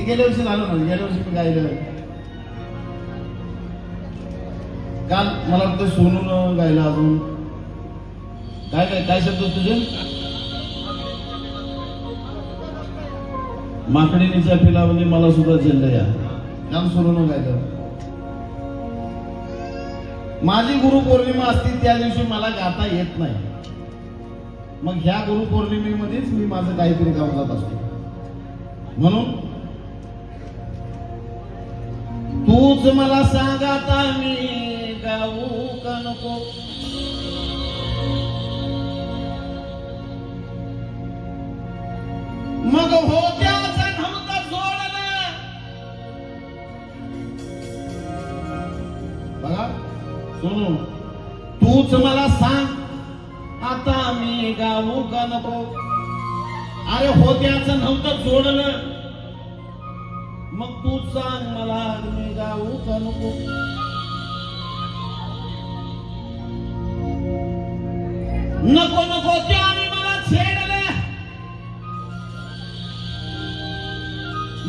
ते गेल्या वर्षी झालं ना, गेल्या वर्षी मी गायलं. काल मला वाटतं सोनून गायला. अजून काय काय काय शब्द तुझे? माकडीनीच्या पिलावणी मला सुद्धा झेललं या, काम सोनून गायलं. माझी गुरुपौर्णिमा असती त्या दिवशी मला गाता येत नाही, मग ह्या गुरुपौर्णिमेमध्येच मी माझं काहीतरी गाव जात असतो. म्हणून तूच मला सांग आता मी गाऊ का नको. मग होत्याचा नव्हता जोडला. बघा सोनू, तूच मला सांग आता मी गाऊ का नको. अरे होत्याचं नव्हतं जोडलं, मग तू सांग मला मी गाऊ का नको. नको नको त्याने मला छेडलं,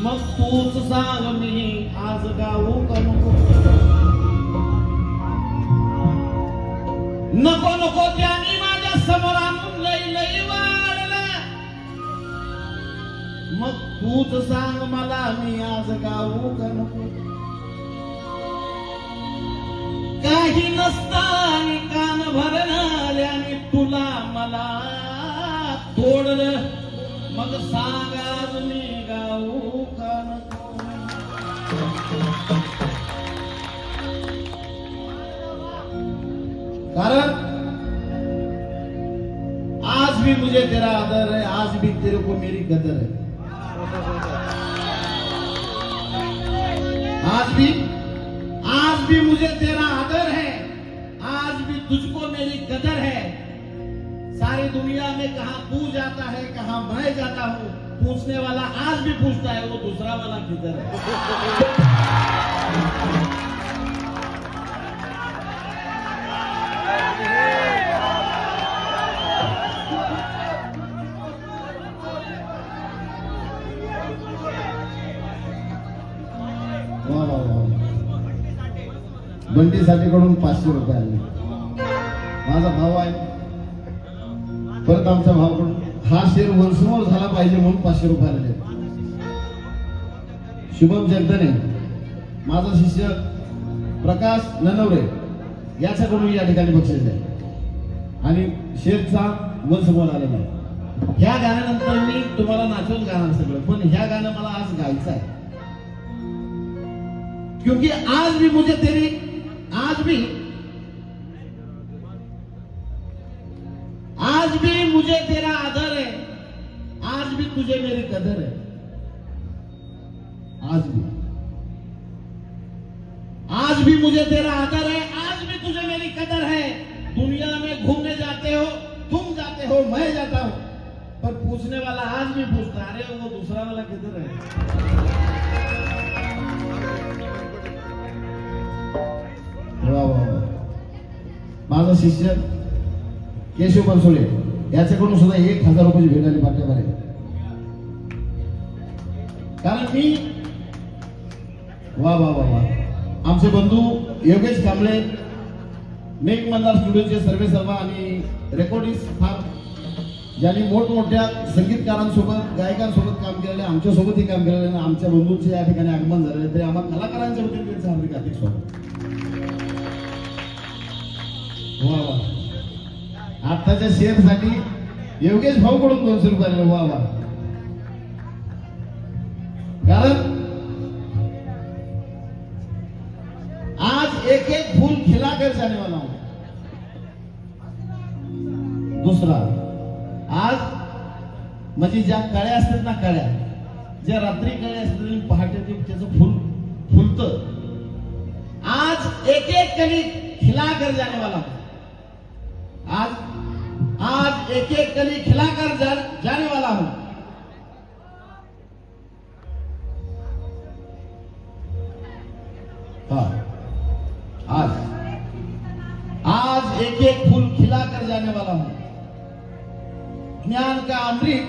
मग तूच सांग मी आज गाऊ का नको. नको नको त्याने माझ्या समोर आणून लई लई वाढलं, मग तूच सांग मला मी आज गाऊ का नको. काही नसताना कान भरणाऱ्याने तुला मला तोडलं, मग सांग आज मी गाऊ का नको. कारण आज भी मुझे तेरा आदर है, आज भी तेरे को मेरी कदर है. आज भी मुझे तेरा आदर है, आज भी तुझको मेरी कदर है. सारी दुनिया में कहां तू जाता है कहां मैं जाता हूं, पूछने वाला आज भी पूछता है वो दूसरा वाला किधर है. बंटी साठेकडून 500 रुपये आले. माझा भाऊ आहे, परत आमच्या भावाकडून हा शेर वंशमोर झाला पाहिजे म्हणून 500 रुपये आले. शुभम जगदने, माझा शिष्य प्रकाश ननवरे, याच्याकडून या ठिकाणी बक्षीस आहे आणि शेरचा वंशमोर आलेला आहे. ह्या गाण्यानंतर मी तुम्हाला नाचवून गाणार सगळं, पण ह्या गाणं मला आज गायचं आहे. क्योंकि आज भी मुझे तेरी, आज भी मुझे तेरा आदर है, आज भी तुझे मेरी कदर है. आज भी मुझे तेरा आदर है, आज भी तुझे मेरी कदर है. दुनिया में घूमने जाते हो, तुम जाते हो, मैं जाता हूं, पर पूछने वाला आज भी पूछता है अरे वो दूसरा वाला किधर है. माझा शिष्य केशव बनसोडे, याच्याकडून सुद्धा 1000 रुपयाची भेट आली पाठ्यावर. कारण मी वा वा वा वा आमचे बंधू योगेश कांबळे, मेघ मंदार स्टुडिओचे सर्वे सर्वा आणि रेकॉर्डिस्ट फार, ज्यांनी मोठमोठ्या संगीतकारांसोबत गायकांसोबत काम केलेले, आमच्यासोबतही काम केलेले, आमच्या बंधूंचे या ठिकाणी आगमन झालेले, तरी आम्हाला कलाकारांच्या वतीने त्यांचं हार्दिक हार्दिक स्वागत. वा वा आत्ताच्या शेअरसाठी योगेश भाऊ कडून 200 रुपये आले. वा वा. कारण आज एक एक फूल खिलाकर जाने वाला हूं. दुसरा, आज म्हणजे ज्या कळ्या असतात ना, कळ्या ज्या रात्री कळ्या असतात पहाटे त्याचं फुल फुलतं, आज एक एक कली खिलाकर जाने वाला हूं. आज एक एक कली खिलाकर जाने वाला हूं. आज एक एक फूल खिलाकर जाने वाला हूं. ज्ञान का अमृत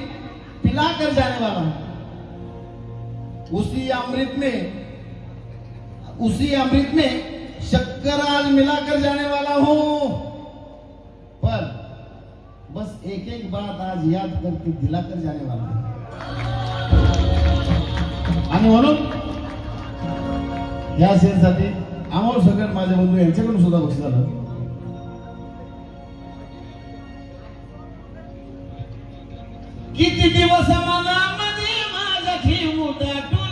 पिलाकर जाने वाला हूं. उसी अमृत में शक्कर आज मिलाकर जाने वाला हूं, पर बस एक एक बात आज याद करके दिलाकर जाने वाला हूं. आणि म्हणून या सेनसाठी अमोल सगळे माझे बंधू यांच्याकडून सुद्धा बक्षीस झालं. किती दिवस मनामध्ये माझा ठेवू दाटून,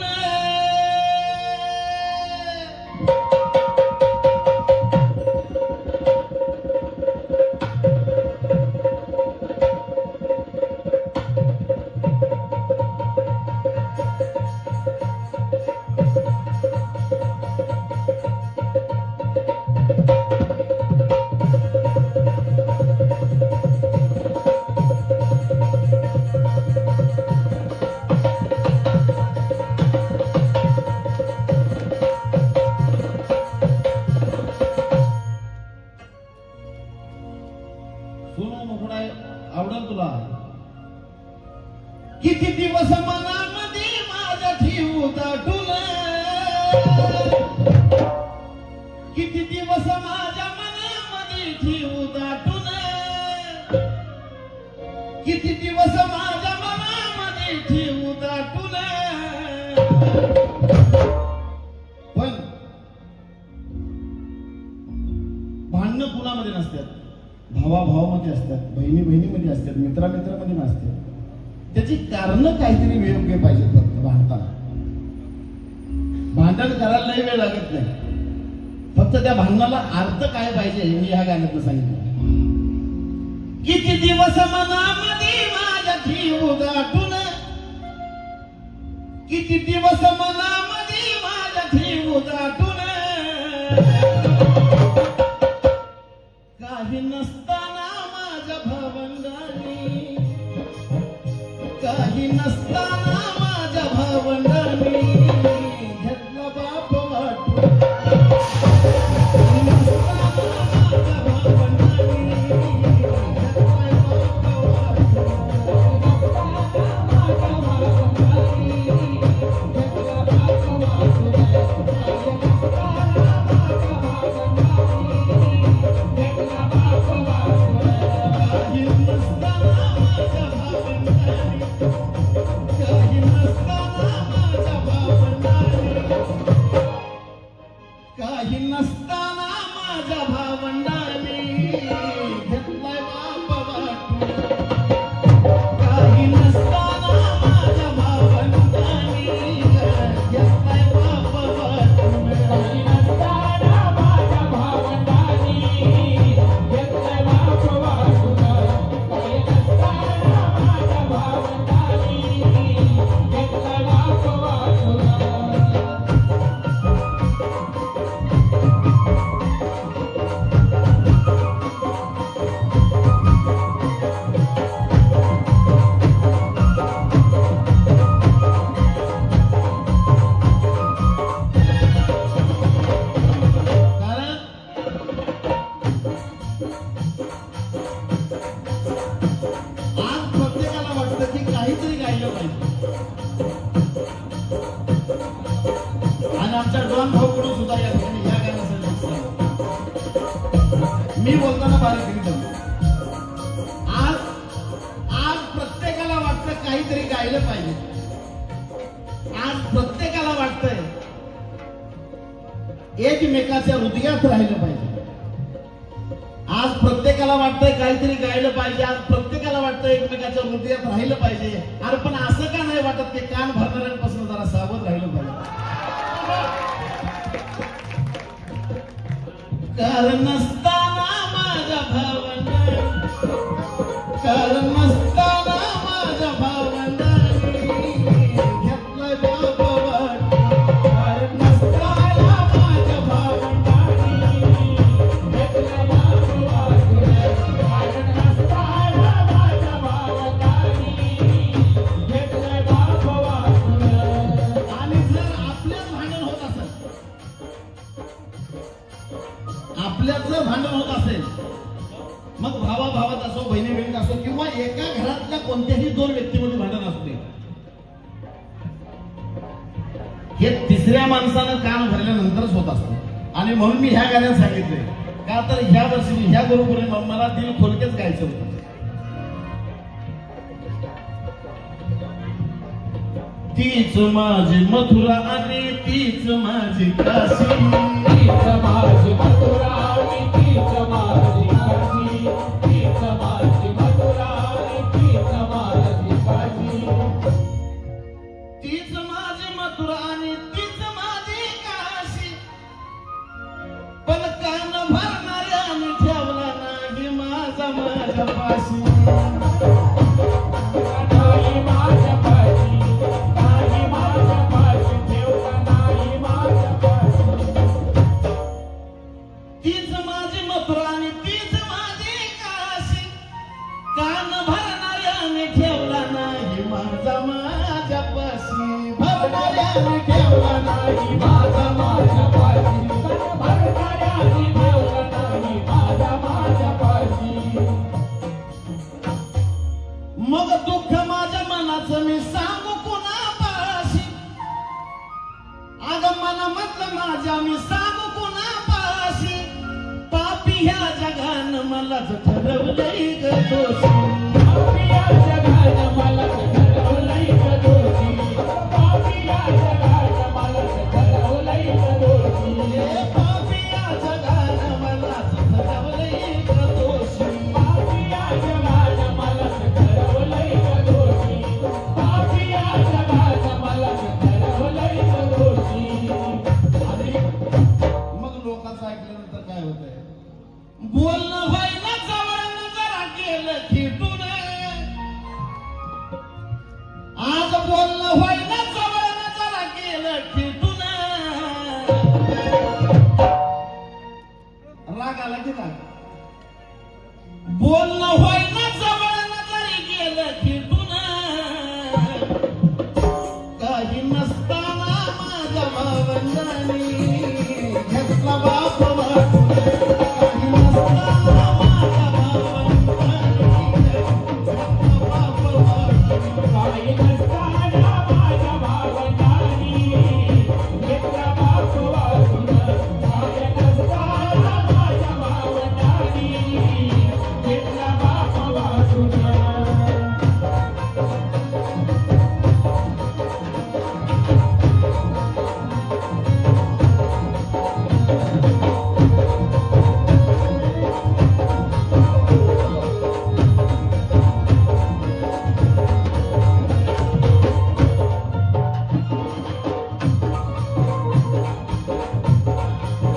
आवडल तुला. किती दिवस मनामध्ये माझ्या ठेवू दाटून, किती दिवस माझ्या मनामध्ये ठेवू दाटून, किती दिवस माझ्या मनामध्ये ठेवू दाटून. पण भांडणं कुणामध्ये नसतात, भावाभावामध्ये असतात, बहिणी बहिणीमध्ये असतात, मित्रामित्रामध्ये नसतात. त्याची कारण काहीतरी योग्य पाहिजे. फक्त भांडताना भांडण करायला लई वेळ लागत नाही, फक्त त्या भांडणाला अर्थ काय पाहिजे मी ह्या गाण्यात सांगितलं. किती दिवस मनामध्ये माझ्या ठेवू दाटून, किती दिवस मनामध्ये माझ्या ठेवू दाटून. काही नसताना माझ्या भावंडांनी, काही नसताना माझ्या भावंडांनी घेतला बाप वाटून. काही नसताना माझ्या भावंडांनी घेतलाय बाप वाटून. काही नसताना माझ्या भावंडांनी घेतलाय बाप वाटून. काही नसताना माझ्या भावंडांनी घेतलाय बाप वाटून. काही नसताना माझ्या भावंडांनी घेतलाय बाप वाटून. आणि आमच्या डॉन भाऊकडून सुद्धा या गाण्यासाठी मी बोलताना बारीक करीत. आज प्रत्येकाला वाटतं काहीतरी गायलं पाहिजे. आज प्रत्येकाला वाटतंय एकमेकाच्या हृदयात राहिलं पाहिजे. आज प्रत्येकाला वाटतंय काहीतरी गायलं पाहिजे. आज प्रत्येकाला वाटतं एकमेकाच्या हृदयात राहिलं पाहिजे. अरे पण असं का नाही वाटत की कान भरणाऱ्यांपासून जरा सावध राहिलं पाहिजे. कारण नसताना माझ्या भावंडांनी, कारण नसताना माझ्या भावंडांनी घेतलंय बाप वाटून. कारण नसताना माझ्या भावंडांनी घेतलंय बाप वाटून. कारण नसताना माझ्या भावंडांनी घेतलंय बाप वाटून. आणि जर आपल्याच भांडण होत असेल, आपल्याच भांडण हे तिसऱ्या माणसानं कान भरल्यानंतरच होत असतं. आणि म्हणून मी ह्या गाण्यात सांगितलंय का तर ह्या वर्षी ह्या बरोबर मला दिल खोलकेच गायचं होतं. तीच माझी मथुरा आणि तीच माझी काशी, तीच माझी मथुरा आणि तीच माझी काशी, तीच माझी मथुरा आणि तीच माझी काशी, तीच माझी मथुरा आणि तीच माझी काशी. पण कान भरणाऱ्याने ठेवला नाही माझा माझ्या पाशी. नाही माझ्या पाशी, नाही माझ्या पाशी, ठेवला नाही माझ्या पाशी. तीच माझी मथुरा आणि तीच माझी काशी. कान भरणाऱ्याने ठेवला नाही माझा माझ्या पाशी. भरणाऱ्याने ठेवला नाही माझा माझ्या पाशी. भरणाऱ्याने ठेवला नाही माझा माझ्या पाशी. मग दुःख माझ्या मनाचं मी सांगू कुणापाशी. अगं मनामधलं माझ्या मी सांगू कुणापाशी. पापी ह्या जगानं मलाच ठरवलंय ग दोषी. पापी या जगानं मलाच ठरवलंय ग दोषी. पापी या जगानं मलाच ठरवलंय ग दोषी. पापी या जगानं मलाच ठरवलंय ग दोषी. पापी या जगानं मलाच ठरवलंय ग दोषी. पापी या जगानं मलाच ठरवलंय ग दोषी. आणि मग लोकांचं ऐकल्यानंतर काय होतंय. बोलणं व्हायला जवळ जरा गेलं खिटून. आज बोलणं व्हायला जवळ जरा गेलं खिटून. राग आला की राग. बोलणं व्हायला जवळ जरी गेलं खिटून. काही नसताना माझ्या भावंडांनी घेतला बाप वाटून. काही नसताना माझ्या भावंडांनी घेतला बाप वाटून. काही नसताना माझ्या भावंडांनी घेतला बाप वाटून. काही नसताना माझ्या भावंडांनी घेतला बाप वाटून.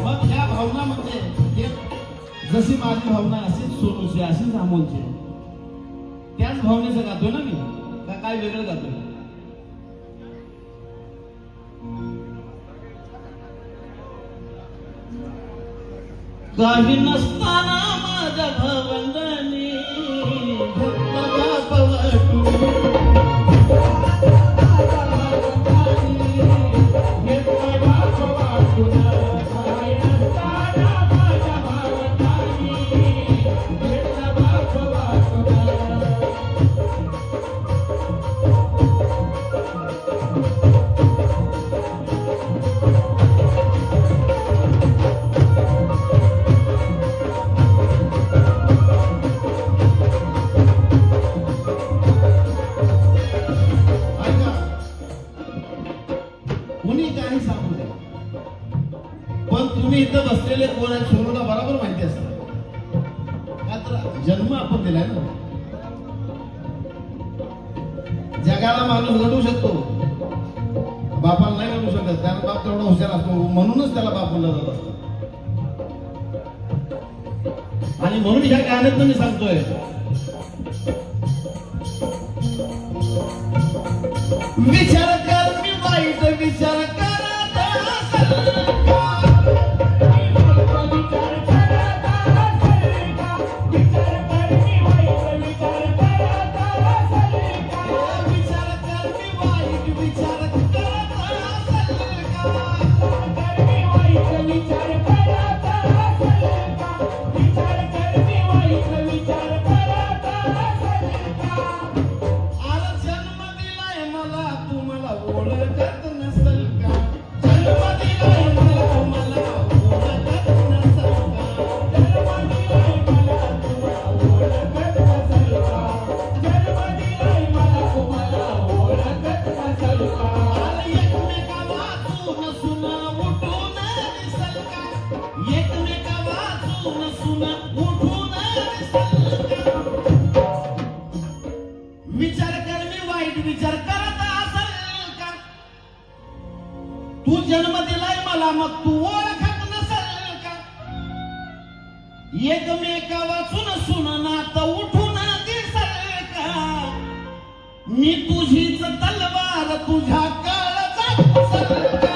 मग ह्या भावना म्हणजे जशी माझी भावना अशीच सोनूची अशीच अमोलची. त्याच भावनेचं गातोय ना मी का काय वेगळं गातोय. काही नसताना माझ्या भावंडांनी घेतला बाप वाटून. घेतला बाप वाटून. काही नसताना माझ्या भावंडांनी घेतला बाप वाटून. ऐका, कुणी काही सांगू द्या पण तुम्ही इथं बसलेले कोण आहेत सोनूला बरोबर माहिती असतं. का तर जन्म आपण दिलाय ना. जगाला माणूस घडवू शकतो, बापाला नाही घडवू शकत. त्याला बाप तेवढा हुशार असतो म्हणूनच त्याला बाप म्हणलं जात असतं. आणि म्हणून ह्या गाण्यात मी सांगतोय विचार कर मी वाईट विचार करत असेल का. विचार करत असेल का. विचार कर मी वाईट विचार करत असेल का. विचार कर मी वाईट विचार करत असेल का. कर मी वाईट विचार करत असेल का. विचार कर मी वाईट विचार करत असेल का. आज जन्म दिलाय मला तुम्हाला ओळखत नसेल का. तू जन्म दिलाय मला मग तू ओळखत नसेल का एकमेका वाचून सुन नातं उठून दिसेल का मी तुझीच तलवार तुझ्या काळजात घुसेल का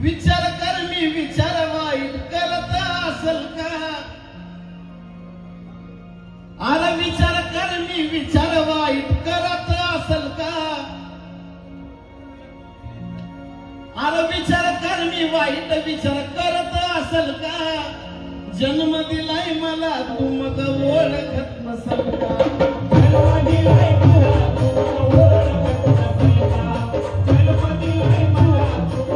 विचार कर मी विचार वाईट करत असल का अरे विचार कर मी विचार वाईट करत असल का अरे विचार कर मी वाईट विचार करत असल का जन्म दिलाय मला तू मग ओळखत नसल का जन्म दिलाय मला तू ओळखत नसल का जन्म दिलाय मला तू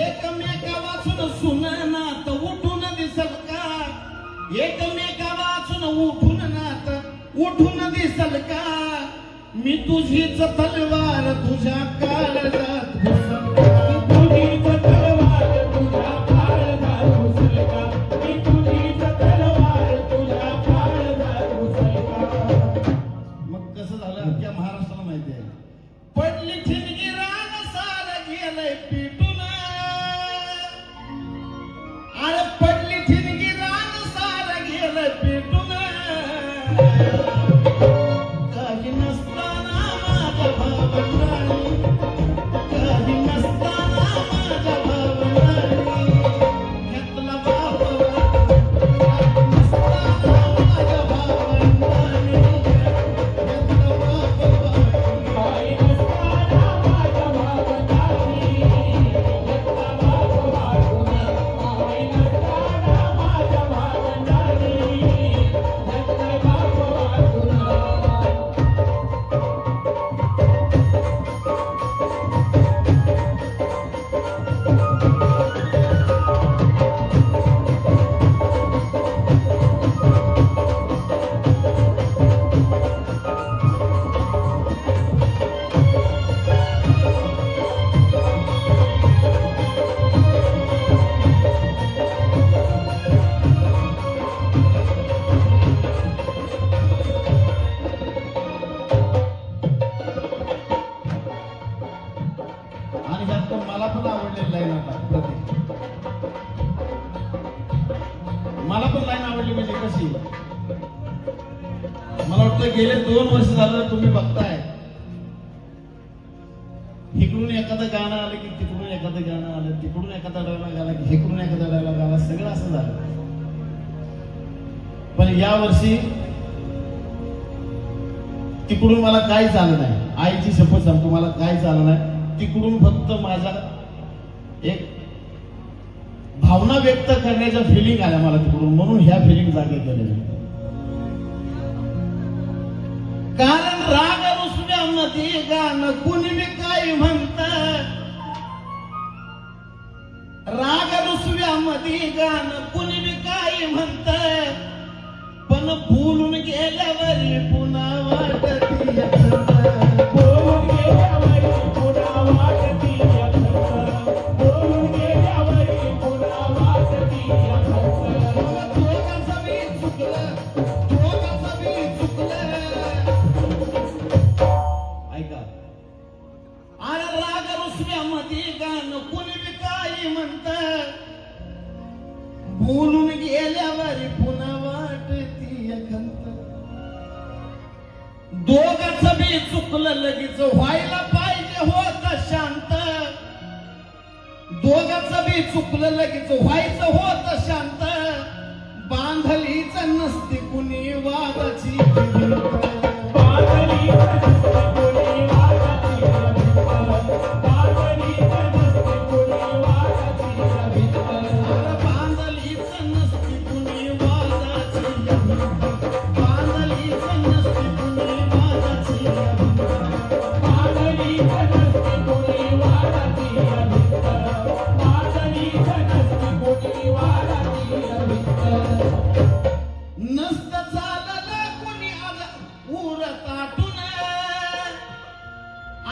एकमेका वाचून सुननात उठून दिसल का एकमेका वाचून उठून दिसल का मी तुझीच तलवार तुझ्या काळजात घुसल का तुझीच तलवार तुझ्या काळजात घुसल का मी तुझीच तलवार तुझ्या काळजात घुसल का मग कसं झालं अख्ख्या महाराष्ट्राला माहिती आहे पडली ठिणगी रान सार गेलंय पिटून अरे पडली ठिणगी रान सार गेलं पेटून काही नसताना माझ्या भावंडानी काही नसताना माझ्या भावंडानी घेतला बाबा काही नसताना माझ्या भावंडानी घेतला बाबा काही नसताना माझ्या भावंडानी घेतला बाबा आणि ह्यात पण मला पण आवडलेली लाईन आता मला पण लाईन आवडली म्हणजे कशी मला वाटतं गेले 2 वर्ष झालं तुम्ही बघताय इकडून एखादं गाणं आलं की तिकडून एखादं गाणं आलं तिकडून एखादा डायलॉग आला की इकडून एखादा डायलॉग आला सगळं असं झालं पण या वर्षी तिकडून मला काहीच आलं नाही आईची शपथ सांगतो मला काहीच आलं नाही तिकडून फक्त माझा एक भावना व्यक्त करण्याच्या फिलिंग आल्या मला तिकडून म्हणून ह्या फिलिंग जागे केलेल्या कारण राग रुसव्यामध्ये गाणं कुणी बी काय म्हणत राग रुसव्यामध्ये गाणं कुणी बी काय म्हणत पण भूलून गेल्यावर पुन्हा वाटती बोलून गेल्यावर पुन्हा वाटती बोलून गेल्यावर पुन्हा वाटती दोघांचं बी चुकलं ऐका अरे राग रुसव्यामध्ये गाणं कुणी बी काही म्हणत बोलून गेल्यावर पुन्हा वाटती दोघांचं बी चुकलं लगेच व्हायला पाहिजे होत शांत दोघाचं बी चुकलं लगेच व्हायचं होत शांत बांधलीच नसती कुणी वादाची भिंत. बांधली नसते कोणी वादाची भिंत. बांधली नसते कोणी वादाची भिंत. बांधलीच नसती कुणी वादाची भिंत. बांधलीच नसती कुणी वादाची भिंत. बांधली नसते कोणी वादाची भिंत. बांधली नसते कोणी वादाची भिंत. नसत चाललं कुणी आज उर ताटून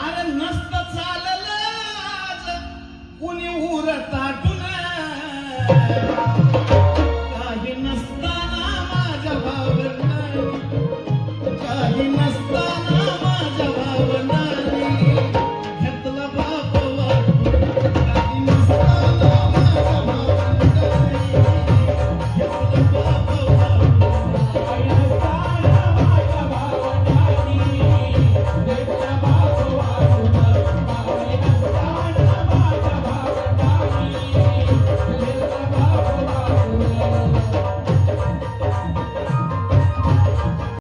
अरे नसत चाललं आज कुणी उर